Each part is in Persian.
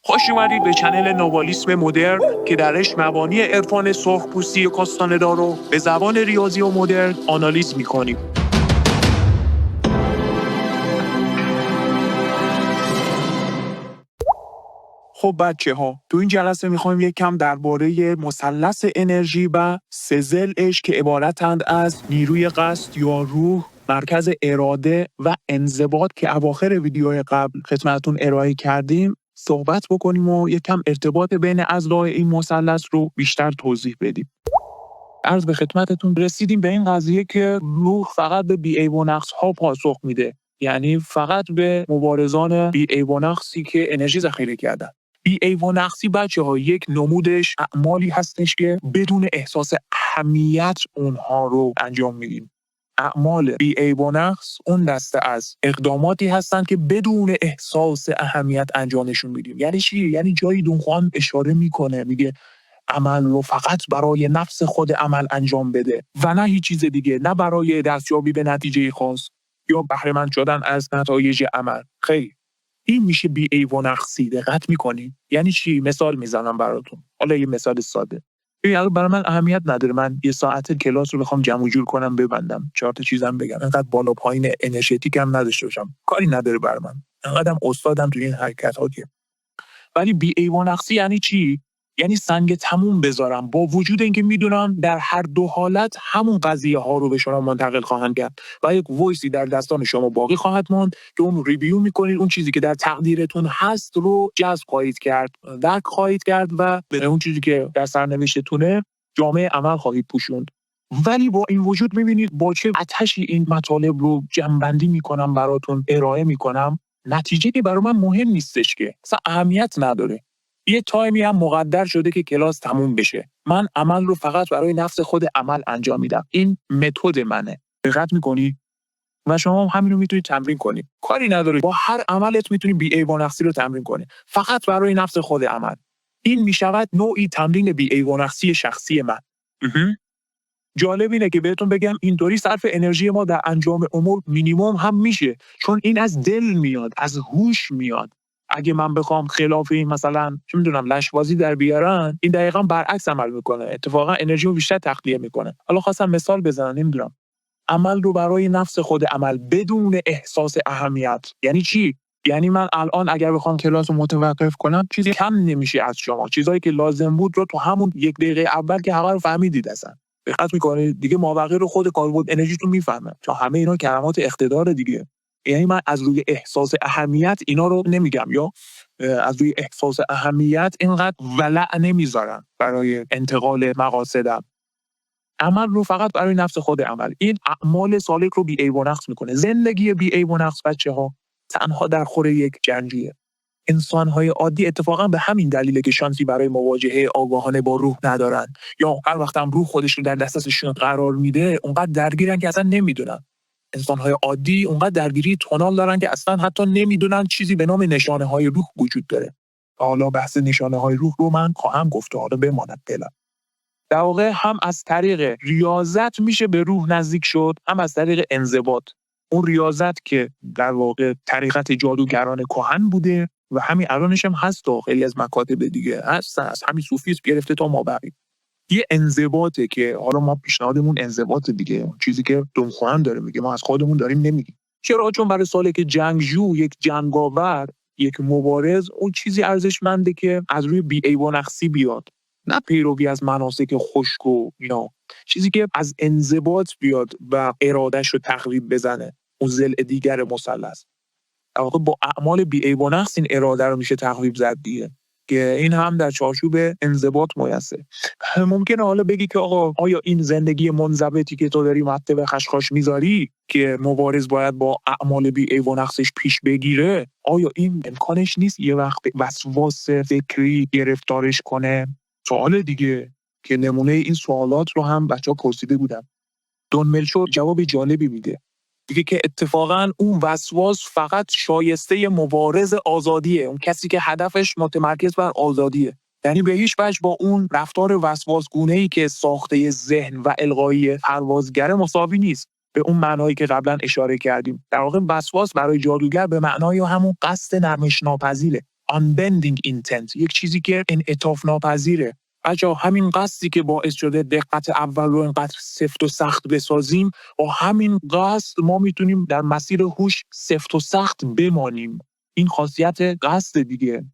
خوش اومدید به چنل نوالیسم مدرن که درش مبانی عرفان سرخپوستی و کاستانه‌دار رو به زبان ریاضی و مدرن آنالیز می‌کنیم. خب بچه‌ها، تو این جلسه می‌خوایم یک کم درباره مثلث انرژی و سه ضلعش که عبارتند از نیروی قصد یا روح، مرکز اراده و انضباط که اواخر ویدیوهای قبل خدمتتون ارائه کردیم صحبت بکنیم و یک کم ارتباط بین اضلاع این مثلث رو بیشتر توضیح بدیم. عرض به خدمتتون رسیدیم به این قضیه که روح فقط به بی‌عیب و نقص‌ها پاسخ میده، یعنی فقط به مبارزان بی‌عیب و نقصی که انرژی ذخیره کردن. بی‌عیب و نقصی بچه‌ها یک نمودش اعمالی هستش که بدون احساس اهمیت اونها رو انجام میدیم. اعمال بی‌عیب و نقص اون دسته از اقداماتی هستن که بدون احساس اهمیت انجامشون میدیم. یعنی چی؟ یعنی جایی دونخوان اشاره میکنه، میگه عمل رو فقط برای نفس خود عمل انجام بده و نه هیچ چیز دیگه، نه برای دستیابی به نتیجه خاص یا بهره مند شدن از نتایج عمل. خیر، این میشه بی‌عیب و نقصی. دقت میکنی؟ یعنی چی؟ مثال میزنم براتون. حالا یه مثال ساده. یعنی برای من اهمیت نداره من یه ساعت کلاس رو بخوام جمع و جور کنم ببندم، 4 تا چیزام بگم، انقدر بالا پایین انرژتیک هم نداشته باشم، کاری نداره برای من. انقدرم استادم تو این حرکت‌ها که. ولی بی‌عیب و نقصی یعنی چی؟ یعنی سنگ تموم بذارم با وجود اینکه میدونم در هر دو حالت همون قضیه ها رو به شما منتقل خواهند کرد و یک وایسی در دستان شما باقی خواهد ماند که اون ریویو میکنید، اون چیزی که در تقدیرتون هست رو جذب خواهید کرد، درک خواهید کرد و به اون چیزی که در سرنوشتتونه جامعه عمل خواهید پوشوند. ولی با این وجود میبینید با چه آتشی این مطالب رو جمع‌بندی میکنم براتون ارائه میکنم، نتیجه که برای من مهم نیستش، که اصلا اهمیت نداره. یه تایمی هم مقدر شده که کلاس تموم بشه، من عمل رو فقط برای نفس خود عمل انجام میدم. این متد منه. دقت میکنی؟ و شما هم همین رو میتونید تمرین کنید. کاری نداره، با هر عملت میتونی بی‌عیب و نقصی رو تمرین کنی، فقط برای نفس خود عمل. این میشود نوعی تمرین بی‌عیب و نقصی شخصی من. جالب اینه که بهتون بگم اینطوری صرف انرژی ما در انجام امور مینیمم هم میشه، چون این از دل میاد، از هوش میاد. اگه من بخوام خلاف این مثلا چه میدونم لشبازی در بیارن، این دقیقاً برعکس عمل میکنه، اتفاقا انرژی رو بیشتر تخلیه میکنه. حالا خواستم مثال بزنم، نمیدونم، عمل رو برای نفس خود عمل بدون احساس اهمیت. یعنی چی؟ یعنی من الان اگر بخوام کلاس رو متوقف کنم چیزی کم نمیشه از شما، چیزایی که لازم بود رو تو همون 1 دقیقه اول که همه رو فهمیدید اصلا. دقت میکنید دیگه مابقی رو خود کاربرد انرژیتون میفهمه، چون همه اینا کلمات اقتدار دیگه. یعنی من از روی احساس اهمیت اینا رو نمیگم، یا از روی احساس اهمیت اینقدر ولع نمیذارم برای انتقال مقاصدم. عمل رو فقط برای نفس خود عمل. این اعمال سالک رو بی‌عیب و نقص میکنه. زندگی بی‌عیب و نقص بچه‌ها تنها در خور یک جنگیه. انسان‌های عادی اتفاقا به همین دلیله که شانسی برای مواجهه آگاهانه با روح ندارن، یا هر وقت هم روح خودش رو در دسترسشون قرار میده اونقدر درگیرن که اصلا نمیدونن. انسان‌های عادی اونقدر درگیری تونال دارن که اصلا حتی نمیدونن چیزی به نام نشانه‌های روح وجود داره. حالا بحث نشانه‌های روح رو من خواهم گفت، حالا بماند فعلا. در واقع هم از طریق ریاضت میشه به روح نزدیک شد، هم از طریق انضباط. اون ریاضت که در واقع طریقت جادوگران کهن بوده و همین الانش هم هست و خیلی از مکاتب دیگه هست، از همین صوفیسم گرفته تا مابقی. یه انضباطه که حالا ما پیشنهادمون انضباط دیگه، چیزی که دونخوان داره میگه، ما از خودمون داریم نمیگیم. چرا؟ چون برای سالک جنگجو، یک جنگاور، یک مبارز، اون چیزی ارزشمنده که از روی بی‌عیب و نقصی بیاد، نه پیروی از مناسک خشک و اینا، چیزی که از انضباط بیاد و ارادهش رو تقریب بزنه. اون ضلع دیگر مثلث در واقع با اعمال بی‌عیب و نقص این اراده رو میشه تقریب زد دیگه، که این هم در چارچوب انضباط میسه. ممکنه حالا بگی که آقا آیا این زندگی منضبطی که تو داری مته به خشخاش میذاری که مبارز باید با اعمال بی‌عیب و نقصش پیش بگیره، آیا این امکانش نیست یه وقت وسواس فکری گرفتارش کنه؟ سوال دیگه که نمونه این سوالات رو هم بچه‌ها پرسیده بودن. دون ملچور جواب جالبی میده. دیگه که اتفاقاً اون وسواس فقط شایسته مبارز آزادیه، اون کسی که هدفش متمرکز بر آزادیه. یعنی به هیچ وجه با اون رفتار وسواسگونه‌ای که ساخته ذهن و القایی پروازگره مساوی نیست، به اون معنایی که قبلا اشاره کردیم. در واقع وسواس برای جادوگر به معنای همون قصد نرمش ناپذیره. unbending intent، یک چیزی که انعطاف ناپذیره. بچه‌ها همین قصدی که باعث شده دقت اول رو اینقدر سفت و سخت بسازیم، با همین قصد ما میتونیم در مسیر هوش سفت و سخت بمانیم. این خاصیت قصد دیگه.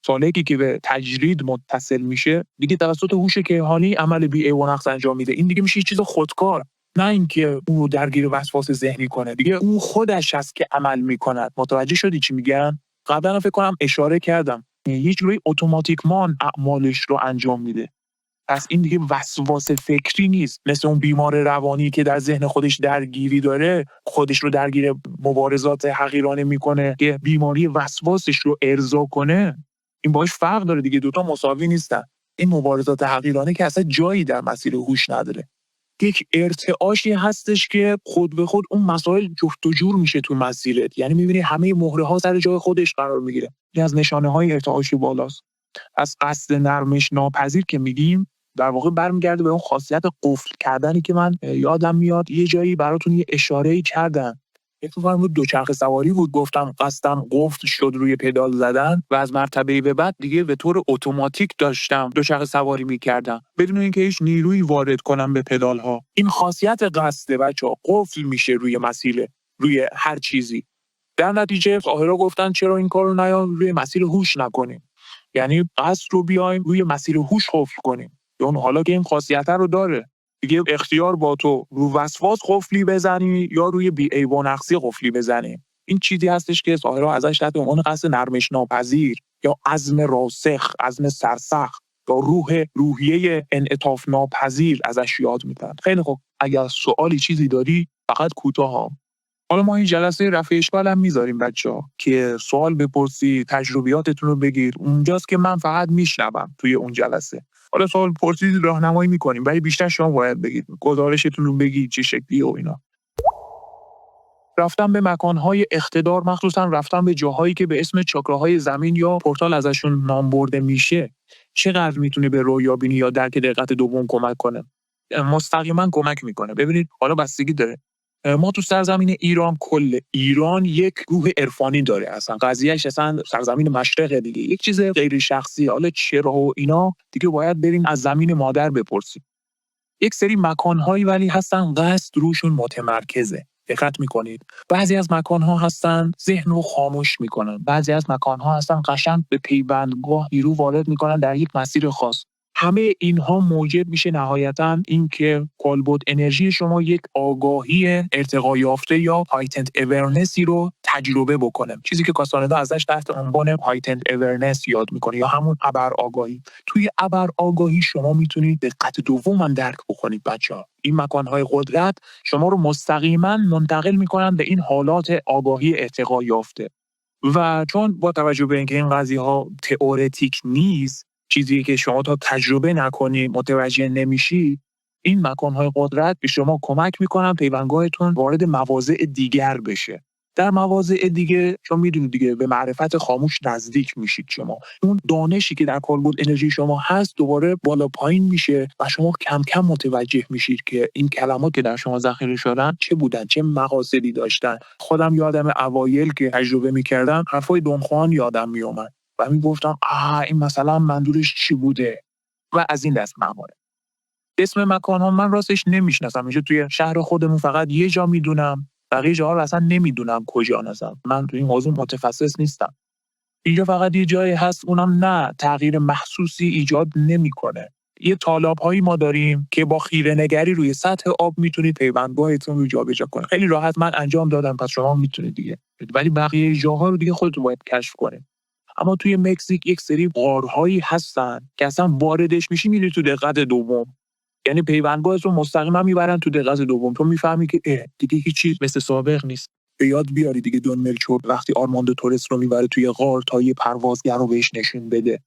سالکی که به تجرید متصل میشه دیگه توسط هوش کیهانی عمل بی ای و نقص انجام میده. این دیگه میشه یه چیز خودکار، نه اینکه اون رو درگیر وسواس ذهنی کنه. دیگه اون خودش هست که عمل میکند. متوجه شدی چی میگن؟ قبلا فکر کنم اشاره کردم، یه جوری اتوماتیکمان اعمالش رو انجام میده. پس این دیگه وسواس فکری نیست، مثل اون بیمار روانی که در ذهن خودش درگیری داره، خودش رو درگیر مبارزات حقیرانه میکنه که بیماری وسواسش رو ارضا کنه. این باهاش فرق داره دیگه، دوتا مساوی نیستن. این مبارزات حقیرانه که اصلا جایی در مسیر هوش نداره. یک ارتعاشی هستش که خود به خود اون مسائل جفت و جور میشه تو مسیرت، یعنی میبینی همه مهره ها سر جای خودش قرار میگیره. این از نشانه های ارتعاشی بالاست. از قصد نرمش ناپذیر که میگیم در واقع برمیگرده به اون خاصیت قفل کردنی که من یادم میاد یه جایی براتون یه اشاره‌ای کردم. فکر می‌کنم دوچرخه سواری بود، گفتم قصدم قفل شد روی پدال زدن و از مرتبه‌ای به بعد دیگه به طور اتوماتیک داشتم دوچرخه سواری می‌کردم بدون اینکه هیچ نیرویی وارد کنم به پدال‌ها. این خاصیت قصد بچه‌ها، قفل میشه روی مسیر، روی هر چیزی. در نتیجه ظاهرا گفتن چرا این کارو روی مسیر هوش نکنیم، یعنی قصد رو بیایم روی مسیر هوش قفل کنیم. اون حالا که این خاصیت رو داره دیگه، اختیار با تو، رو وسواس قفلی بزنی یا روی بی ای و نقصی قفلی بزنی. این چیزی هستش که ظاهرا ازش تحت عنوان قصد نرمش ناپذیر یا عزم راسخ، عزم سرسخت یا روحیه انعطاف ناپذیر ازش یاد میکنن. خیلی خوب، اگر سوالی چیزی داری فقط کوتاه. حالا ما این جلسه رفع اشکال هم میذاریم بچه‌ها که سوال بپرسی، تجربیاتتون رو بگید. اونجاست که من فقط میشنوم توی اون جلسه. حالا سوال پرسید راهنمایی میکنیم، ولی بیشتر شما باید بگید، گزارشتون رو بگید چه شکلی و اینا. رفتن به مکانهای اقتدار، مخصوصا رفتن به جاهایی که به اسم چاکراهای زمین یا پورتال ازشون نام برده میشه، چقدر میتونه به رویابینی یا درک دقت دوم کمک کنه؟ مستقیما کمک میکنه. ببینید حالا بستگی داره. ما تو سرزمین ایران، کل ایران یک روح عرفانی داره، اصلا قضیهش اصلا سرزمین مشرقه دیگه، یک چیز غیر شخصی. حالا چرا و اینا دیگه باید بریم از زمین مادر بپرسیم. یک سری مکان‌هایی ولی هستن قصد روشون متمرکزه. دقت میکنید بعضی از مکان‌ها هستن ذهن رو خاموش میکنن، بعضی از مکان‌ها هستن قشنگ به پیوندگاه نیرو وارد میکنن در یک مسیر خاص. همه اینها موجب میشه نهایتاً اینکه کالبد انرژی شما یک آگاهی ارتقا یافته یا هایتند اورنسی رو تجربه بکنه، چیزی که کاساندا ازش تحت عنوان هایتند اورنس یاد میکنه یا همون ابر آگاهی. توی ابر آگاهی شما میتونید دقت دوم درک بکنید بچه‌ها. این مکان‌های قدرت شما رو مستقیما منتقل میکنن به این حالات آگاهی ارتقا یافته. و چون با توجه به اینکه این قضیه‌ها تئوریک نیست، چیزی که شما تا تجربه نکنی متوجه نمیشی، این مکان‌های قدرت به شما کمک میکنن پیوندگاهتون وارد مواضع دیگر بشه. در مواضع دیگه شما میدونید دیگه به معرفت خاموش نزدیک میشید. شما اون دانشی که در کالبد انرژی شما هست دوباره بالا پایین میشه و شما کم کم متوجه میشید که این کلمات که در شما ذخیره شدن چه بودن، چه مقاصدی داشتن. خودم یادم اوایل که تجربه میکردم حرفای دونخوان یادم میومد و میگفتم این مثلا منظورش چی بوده و از این دست موارد. اسم مکان‌ها من راستش نمیشناسم. اینجا توی شهر خودمون فقط یه جا میدونم، بقیه جاها رو اصلا نمیدونم کجا نزم. من توی این موضوع متخصص نیستم. اینجا فقط یه جایی هست، اونم نه تغییر محسوسی ایجاد نمیکنه. یه تالاب‌هایی ما داریم که با خیره نگری روی سطح آب میتونید پیوندگاهتون رو جابجا کنید. خیلی راحت من انجام دادم، پس شما میتونید دیگه. ولی بقیه جاها رو دیگه خودتون باید کشف کنید. اما توی مکزیک یک سری غارهایی هستن که اصلا واردش میشی میری تو دقت دوم، یعنی پیوندگاهت رو مستقیما میبرن تو دقت دوم. تو میفهمی که دیگه هیچ چیز مثل سابق نیست. به یاد بیاری دیگه دون ملچور وقتی آرماندو تورس رو میبره توی غار تا یه پروازگر رو بهش نشون بده.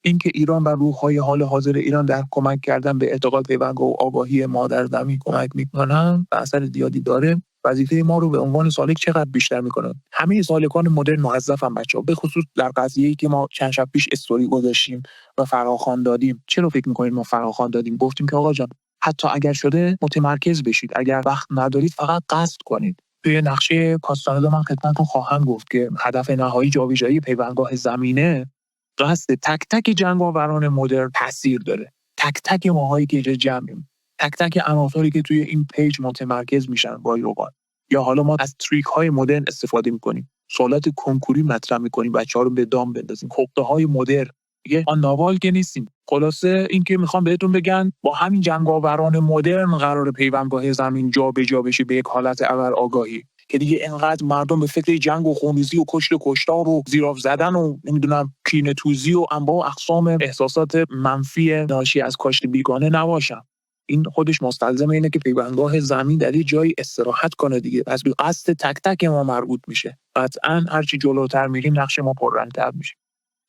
اینکه ایران و روح‌های حال حاضر ایران در کمک کردن به ارتقا پیوندگاه و آگاهی مادر زمین کمک میکنن و اثر زیادی داره. وظیفه ما رو به عنوان سالک چقدر بیشتر میکنه. همه سالکان مدرن موظفن بچه‌ها، به خصوص در قضیه‌ای که ما چند شب پیش استوری گذاشتیم و فراخوان دادیم. چرا فکر میکنید ما فراخوان دادیم؟ گفتیم که آقا جان حتی اگر شده متمرکز بشید، اگر وقت ندارید فقط قصد کنید. توی نقشه کاستاندا من خدمتتون خواهم گفت که هدف نهایی جابجایی پیوندگاه زمینه قصد تک تک جنگاوران مدرن تاثیر داره. تک تک ماهایی که اینجا جمعیم، تک تک عناصری که توی این پیج متمرکز میشن با اوقات. یا حالا ما از تریک های مدرن استفاده میکنیم، سوالات کنکوری مطرح میکنیم، بچه‌ها رو به دام بندازیم، حقه های مدرن. دیگه آن ناوال که نیستیم. خلاصه این که میخوام بهتون بگن با همین جنگاوران مدرن قرار پیوندگاه زمین جابجا بشه به یک حالت ابر آگاهی که دیگه اینقدر مردم به فکر جنگ و خونریزی و کشت و کشتار و زیراف زدن و نمیدونم کینه توزی و انواع اقسام احساسات منفی ناشی از کاشت بیگانه نباشن. این خودش مستلزم اینه که پیوندگاه زمین در یه جایی استراحت کنه دیگه. پس به قصد تک تک ما مربوط میشه. قطعاً هرچی جلوتر میریم نقش ما پررنگ‌تر میشه.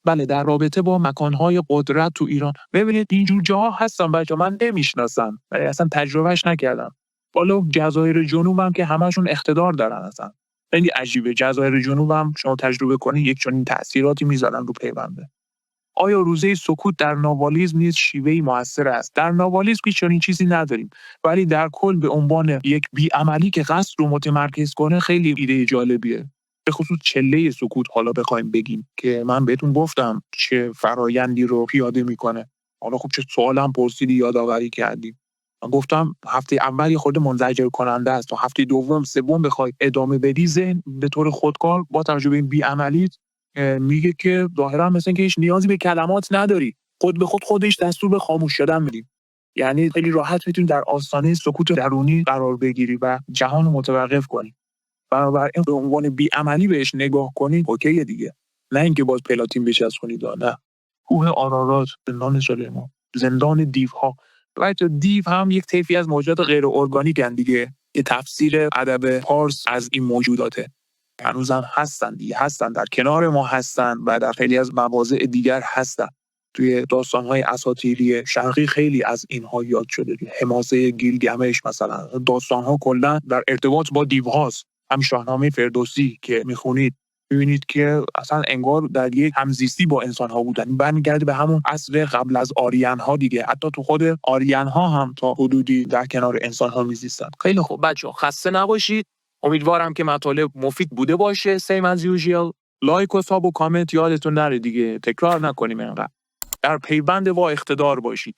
بله، در رابطه با مکانهای قدرت تو ایران، ببینید اینجور جاها هستن بچه، من نمیشناسم ولی اصلا تجربهش نکردم. بالا جزایر جنوب هم که همشون اقتدار دارن، اصلا خیلی عجیبه. جزایر جنوب هم شما تجربه کنید یک چنین تأثیراتی میذارن رو پیونده. آیا روزه سکوت در ناوالیسم نیز شیوهی موثر است؟ در ناوالیسم که چنین چیزی نداریم، ولی در کل به عنوان یک بی‌عملی که قصد رو متمرکز کنه خیلی ایده جالبیه. به خصوص چله سکوت حالا بخوایم بگیم که من بهتون گفتم چه فرایندی رو پیاده میکنه. حالا خب چه سوالم پرسیدی، یادآوری کردی. من گفتم هفته اول خود منزجر کننده است، تا هفته دوم سوم بخوای ادامه بدی ذهن به طور خودکار با توجه به این بی‌عملیت میگه که ظاهرا مثلا که هیچ نیازی به کلمات نداری، خود به خودش دستور به خاموش شدن میدی. یعنی خیلی راحت میتونی در آستانه سکوت درونی قرار بگیری و جهان رو متوقف کنی. بنابراین به عنوان بی‌عملی بهش نگاه کنید اوکیه دیگه، نه اینکه باز پلاتین بچسبونید. نه، کوه آرارات، زندان سلیمان، زندان دیوها. بچه دیو هم یک طیفی از موجودات غیر ارگانیک هستند دیگه. یه تفسیر ادب پارس از این موجوداته. هنوزم هستن دیگه، هستن در کنار ما هستن و در خیلی از مواضع دیگر هستن. توی داستان‌های اساطیری شرقی خیلی از اینها یاد شده. حماسه گیلگمش مثلا، داستان‌ها کلا در ارتباط با دیوهاست. هم شاهنامه فردوسی که میخونید می‌بینید که اصلا انگار در یک همزیستی با انسان‌ها بودن. برمیگرده به همون عصر قبل از آریان‌ها دیگه. حتی تو خود آریان‌ها هم تا حدودی در کنار انسان‌ها می‌زیستن. خیلی خوب بچه‌ها، خسته نباشید. امیدوارم که مطالب مفید بوده باشه. سیم از یوزوال، لایک و ساب و کامنت یادتون نره دیگه، تکرار نکنیم اینقدر. در پیوند با اقتدار باشید.